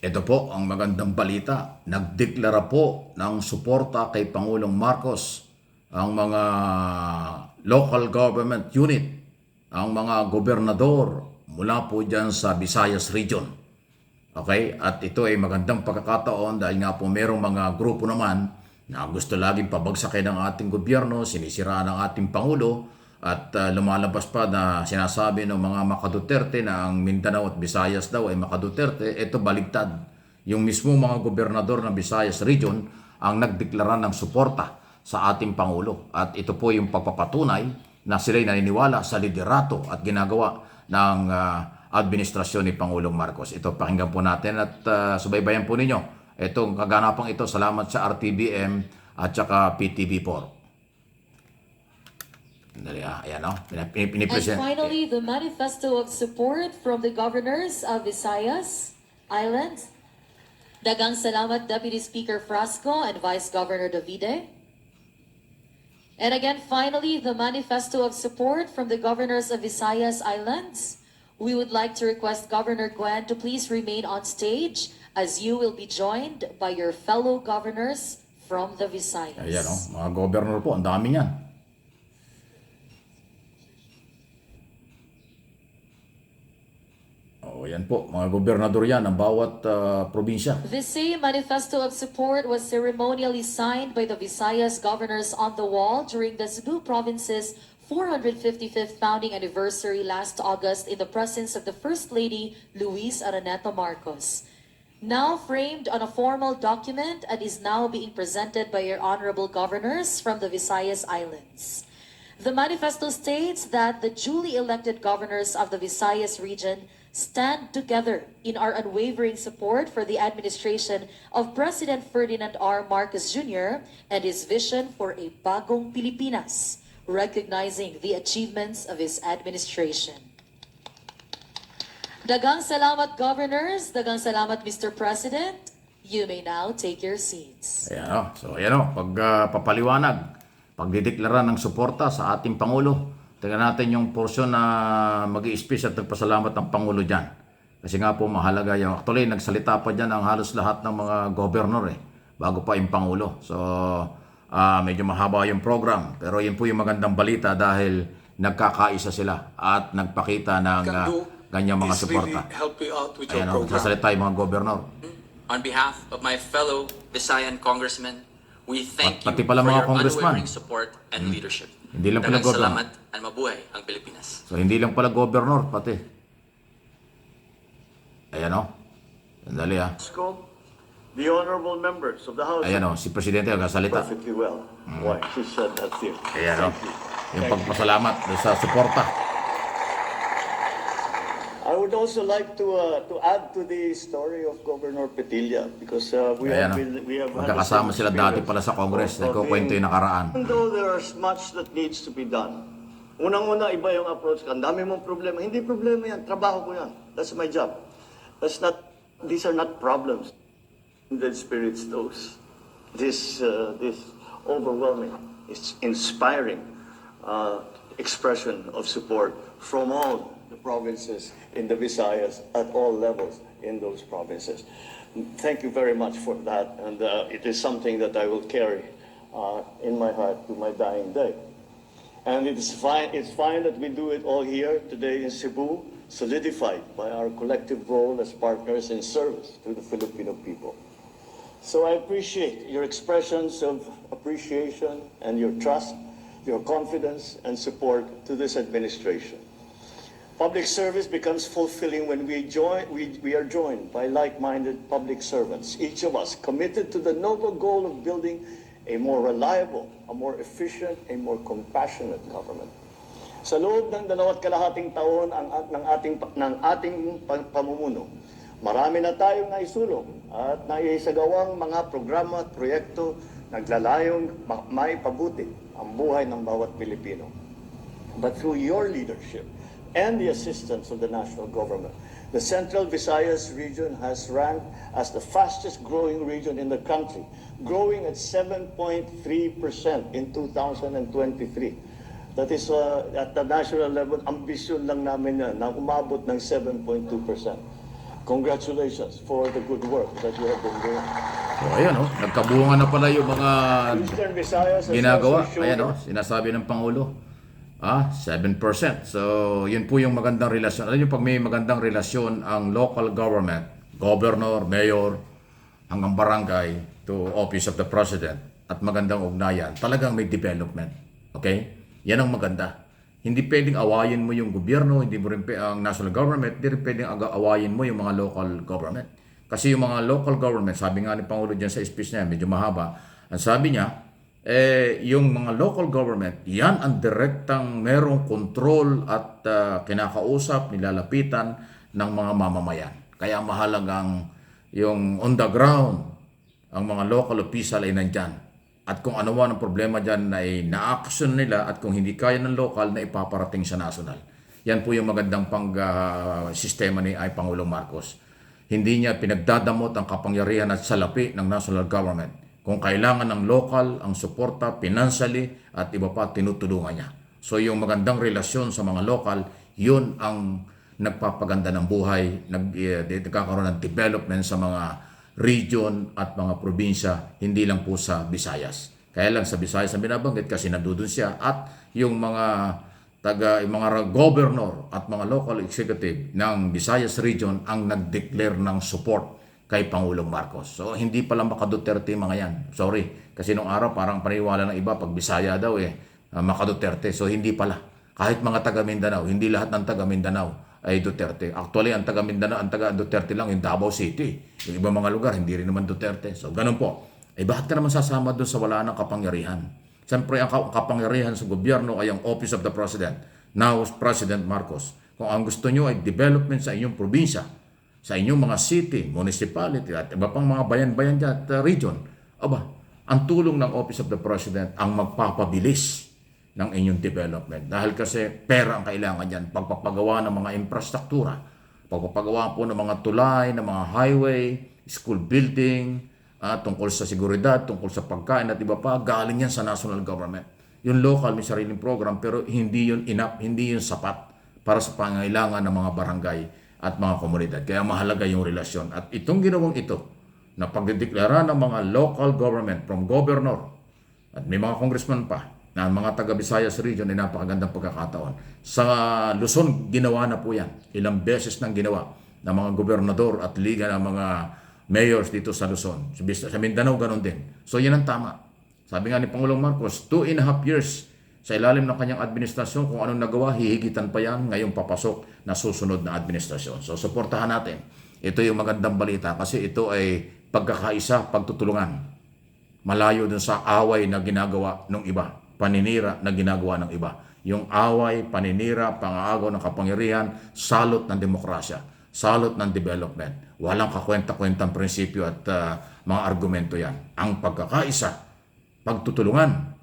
Ito po ang magandang balita. Nagdeklara po ng suporta kay Pangulong Marcos ang mga local government unit, ang mga gobernador mula po dyan sa Visayas Region. Okay? At ito ay magandang pagkakataon dahil nga po merong mga grupo naman na gusto laging pabagsakin ng ating gobyerno, sinisiraan ng ating Pangulo, at lumalabas pa na sinasabi ng mga Makaduterte na ang Mindanao at Visayas daw ay Makaduterte. Ito baligtad. Yung mismo mga gobernador ng Visayas Region ang nagdeklara ng suporta sa ating Pangulo. At ito po yung pagpapatunay na sila'y naniniwala sa liderato at ginagawa ng administrasyon ni Pangulong Marcos. Ito, pakinggan po natin at subaybayan po ninyo. Itong kaganapang ito, salamat sa RTBM at saka PTV4. Ayan, no? And Pinipresent. finally, the manifesto of support from the governors of Visayas Island. Dagang salamat, Deputy Speaker Frasco and Vice Governor Davide. And again, finally, the manifesto of support from the governors of Visayas Islands. We would like to request Governor Gwen to please remain on stage as you will be joined by your fellow governors from the Visayas. Ayan, no? Mga governor po, ang dami yan. Yan po, mga gobernador yan ng bawat probinsya. This same manifesto of support was ceremonially signed by the Visayas governors on the wall during the Cebu province's 455th founding anniversary last August in the presence of the First Lady, Luis Araneta Marcos. Now framed on a formal document and is now being presented by your honorable governors from the Visayas Islands. The manifesto states that the duly elected governors of the Visayas region stand together in our unwavering support for the administration of President Ferdinand R. Marcos Jr. and his vision for a bagong Pilipinas, recognizing the achievements of his administration. Dagang salamat, governors. Dagang salamat, Mr. President. You may now take your seats. Ayan, no? So, ayan, no? Pagpapaliwanag, pagdideklara ng suporta sa ating Pangulo. Tingnan natin yung portion na mag-i-speech at nagpasalamat ng Pangulo dyan. Kasi nga po mahalaga yung, actually nagsalita pa dyan ang halos lahat ng mga governor bago pa yung Pangulo. So medyo mahaba yung program. Pero yun po yung magandang balita dahil nagkakaisa sila at nagpakita ng ganyang mga suporta. Ayan, nagsasalita yung mga governor. On behalf of my fellow Visayan congressmen, we thank you Pati for pala mga your congressman. unwavering support and leadership. Hindi lang pala Daghang governor. salamat at mabuhay ang Pilipinas. So hindi lang pala governor, pati. Ayan, o. Sandali, The honorable members of the House Ayan, o. Si Presidente nagsasalita. perfectly well. Why? She said that here. Ayan, o. Yung pagpasalamat sa suporta. I would also like to add to the story of Governor Petilla because Ayan, o. we have had Magkakasama the same sila dati experience pala sa Congress. of Nagkukwento yung nakaraan. Even though there is much that needs to be done. Unang-una, iba yung approach ka. Ang dami mong problema. Hindi problema yan. Trabaho ko yan. That's my job. These are not problems. The spirits those. This overwhelming, it's inspiring expression of support from all the provinces in the Visayas at all levels in those provinces. Thank you very much for that, and it is something that I will carry in my heart to my dying day. And it's fine that we do it all here today in Cebu, solidified by our collective role as partners in service to the Filipino people. So I appreciate your expressions of appreciation and your trust, your confidence and support to this administration. Public service becomes fulfilling when we are joined by like-minded public servants, each of us committed to the noble goal of building a more reliable, a more efficient, a more compassionate government. Sa loob ng 2.5 taon ng ating pamumuno, marami na tayong naisulong at naisagawang mga programa at proyekto naglalayong maipabuti ang buhay ng bawat Pilipino. But through your leadership and the assistance of the national government, the Central Visayas region has ranked as the fastest growing region in the country, growing at 7.3% in 2023. That is, at the national level, ambisyon lang namin yan na umabot ng 7.2%. Congratulations for the good work that you have been doing. So ayan nagkabunga na pala yung mga Eastern Visayas has ginagawa. also shown Ayan sinasabi ng Pangulo. 7%. So yun po yung magandang relasyon. Alam niyo pag may magandang relasyon ang local government, governor, mayor, hanggang barangay to office of the president at magandang ugnayan, talagang may development. Okay? Yan ang maganda. Hindi pwedeng awayin mo yung gobyerno, hindi mo rin ang national government, hindi rin pwedeng awayin mo yung mga local government. Kasi yung mga local government, sabi nga ni Pangulo dyan sa speech niya, medyo mahaba, ang sabi niya, yung mga local government, yan ang direktang merong control at kinakausap, nilalapitan ng mga mamamayan. Kaya mahalagang yung on the ground, ang mga local official ay nandyan. At kung ano man ang problema dyan ay na-action nila at kung hindi kaya ng local na ipaparating sa national. Yan po yung magandang sistema ni Pangulong Marcos. Hindi niya pinagdadamot ang kapangyarihan at salapi ng national government. Kung kailangan ng local, ang suporta, financially, at iba pa, tinutulungan niya. So yung magandang relasyon sa mga local, yun ang nagpapaganda ng buhay, nagkakaroon ng development sa mga region at mga probinsya, hindi lang po sa Visayas. Kaya lang sa Visayas ang binabanggit kasi nandun siya at yung mga governor at mga local executive ng Visayas region ang nag-declare ng support kay Pangulong Marcos. So, hindi pala maka-Duterte mga yan. Sorry. Kasi nung araw, parang paniwala ng iba, pag Bisaya daw maka-Duterte. So, hindi pala. Kahit mga taga Mindanao, hindi lahat ng taga Mindanao ay Duterte. Actually, ang taga Mindanao, ang taga Duterte lang yung Davao City. Yung ibang mga lugar, hindi rin naman Duterte. So, ganun po. Bakit ka naman sasama doon sa wala ng kapangyarihan? Siyempre, ang kapangyarihan sa gobyerno ay ang Office of the President. Now, President Marcos. Kung ang gusto nyo ay development sa inyong probinsya, sa inyong mga city, municipality, at iba pang mga bayan-bayan dyan at region, ang tulong ng Office of the President ang magpapabilis ng inyong development. Dahil kasi pera ang kailangan dyan, pagpapagawa ng mga infrastruktura, pagpapagawa po ng mga tulay, ng mga highway, school building, tungkol sa seguridad, tungkol sa pagkain at iba pa, galing yan sa national government. Yung local may sariling program pero hindi yun enough, hindi yun sapat para sa pangailangan ng mga barangay at mga komunidad. Kaya mahalaga yung relasyon. At itong ginawang ito, na pagdedeklara ng mga local government from governor, at may mga congressman pa, na mga taga-Visayas region ay napakagandang pagkakataon. Sa Luzon, ginawa na po yan. Ilang beses nang ginawa ng mga gobernador at liga ng mga mayors dito sa Luzon. Sa Mindanao, ganun din. So yan ang tama. Sabi nga ni Pangulong Marcos, 2.5 years sa ilalim ng kanyang administrasyon, kung anong nagawa, hihigitan pa yan ngayong papasok na susunod na administrasyon. So, suportahan natin. Ito yung magandang balita kasi ito ay pagkakaisa, pagtutulungan. Malayo dun sa away na ginagawa ng iba, paninira na ginagawa ng iba. Yung away, paninira, pangagaw ng kapangyarihan, salot ng demokrasya, salot ng development. Walang kakwenta-kwentang prinsipyo at mga argumento yan. Ang pagkakaisa, pagtutulungan,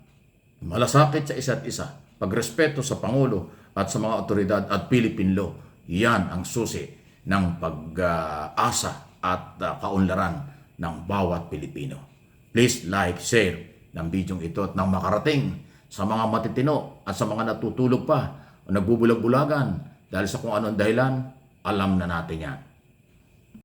malasakit sa isa't isa, pagrespeto sa Pangulo at sa mga otoridad at Philippine law, yan ang susi ng pag-asa at kaunlaran ng bawat Pilipino. Please like, share ng video ito at nang makarating sa mga matitino at sa mga natutulog pa o nagbubulag-bulagan dahil sa kung anong dahilan, alam na natin yan.